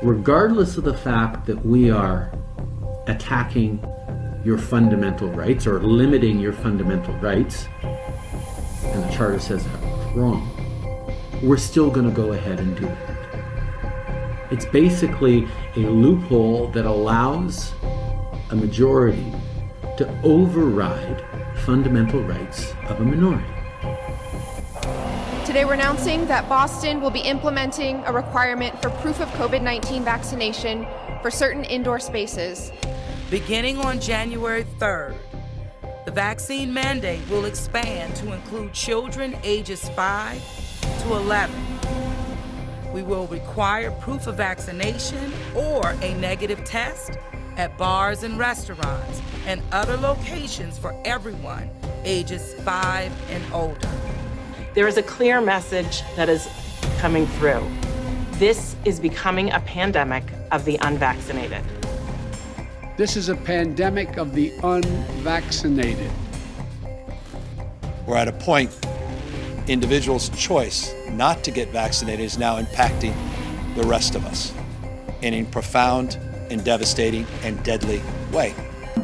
regardless of the fact that we are attacking your fundamental rights or limiting your fundamental rights, and the Charter says that's wrong, we're still going to go ahead and do it. It's basically a loophole that allows a majority to override fundamental rights of a minority. Today we're announcing that Boston will be implementing a requirement for proof of COVID-19 vaccination for certain indoor spaces. Beginning on January 3rd, the vaccine mandate will expand to include children ages 5 to 11. We will require proof of vaccination or a negative test at bars and restaurants and other locations for everyone ages 5 and older. There is a clear message that is coming through. This is becoming a pandemic of the unvaccinated. This is a pandemic of the unvaccinated. We're at a point, individuals' choice not to get vaccinated is now impacting the rest of us in a profound and devastating and deadly way.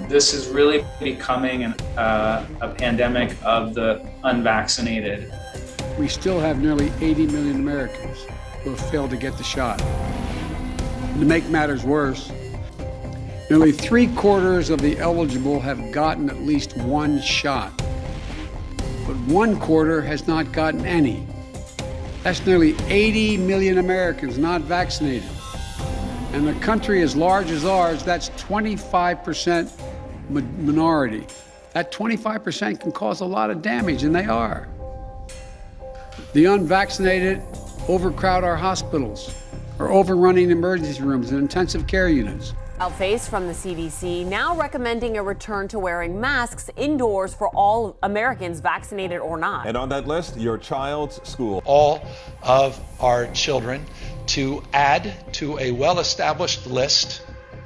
This is really becoming a pandemic of the unvaccinated. We still have nearly 80 million Americans who have failed to get the shot. And to make matters worse, nearly 3/4 of the eligible have gotten at least one shot, but 1/4 has not gotten any. That's nearly 80 million Americans not vaccinated. And a country as large as ours, that's 25% minority. That 25% can cause a lot of damage, and they are. The unvaccinated overcrowd our hospitals, are overrunning emergency rooms and intensive care units. Face from the CDC now recommending a return to wearing masks indoors for all Americans, vaccinated or not. And on that list, your child's school. All of our children to add to a well-established list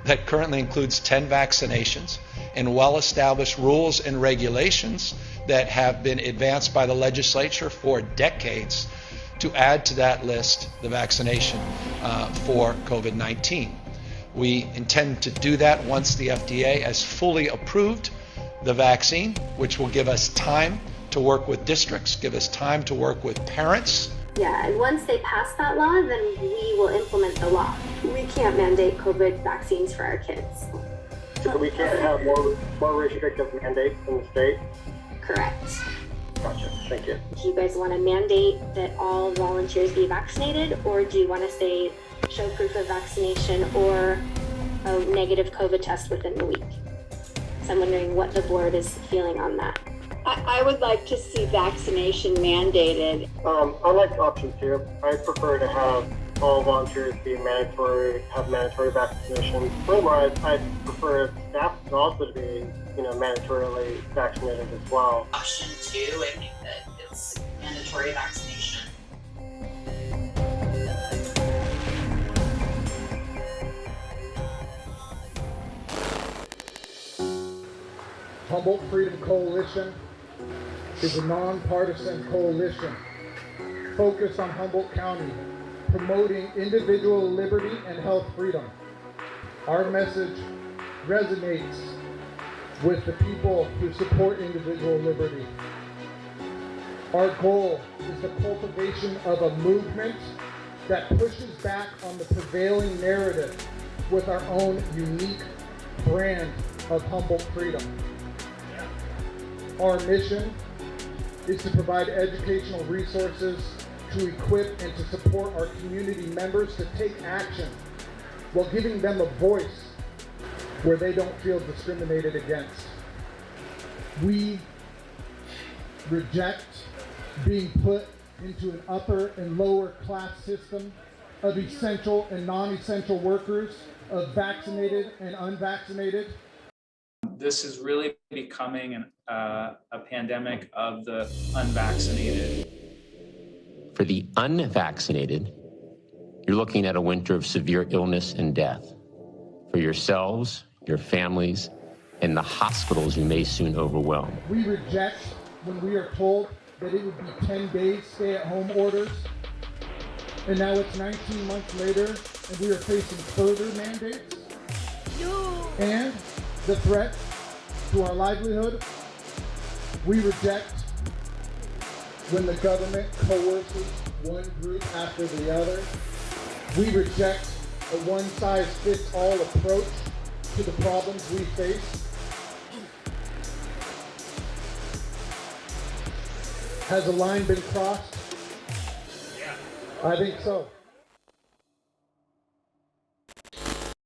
that currently includes 10 vaccinations and well-established rules and regulations that have been advanced by the legislature for decades, to add to that list the vaccination for COVID-19. We intend to do that once the FDA has fully approved the vaccine, which will give us time to work with districts, give us time to work with parents. Yeah, and once they pass that law, then we will implement the law. We can't mandate COVID vaccines for our kids. So we can't have more restrictive mandates in the state? Correct. Gotcha, thank you. Do you guys want to mandate that all volunteers be vaccinated, or do you want to say show proof of vaccination or a negative COVID test within the week? So I'm wondering what the board is feeling on that. I would like to see vaccination mandated. I like option 2. I prefer to have all volunteers be have mandatory vaccination. Otherwise, I prefer staff also to be, mandatorily vaccinated as well. Option 2, I think that it's mandatory vaccination. Humboldt Freedom Coalition is a nonpartisan coalition focused on Humboldt County, promoting individual liberty and health freedom. Our message resonates with the people who support individual liberty. Our goal is the cultivation of a movement that pushes back on the prevailing narrative with our own unique brand of Humboldt freedom. Our mission is to provide educational resources to equip and to support our community members to take action while giving them a voice where they don't feel discriminated against. We reject being put into an upper and lower class system of essential and non-essential workers, of vaccinated and unvaccinated. This is really becoming a pandemic of the unvaccinated. For the unvaccinated, you're looking at a winter of severe illness and death. For yourselves, your families, and the hospitals you may soon overwhelm. We reject when we are told that it would be 10 days stay-at-home orders, and now it's 19 months later, and we are facing further mandates and the threat to our livelihood. We reject when the government coerces one group after the other. We reject a one-size-fits-all approach to the problems we face. Has a line been crossed? Yeah. I think so.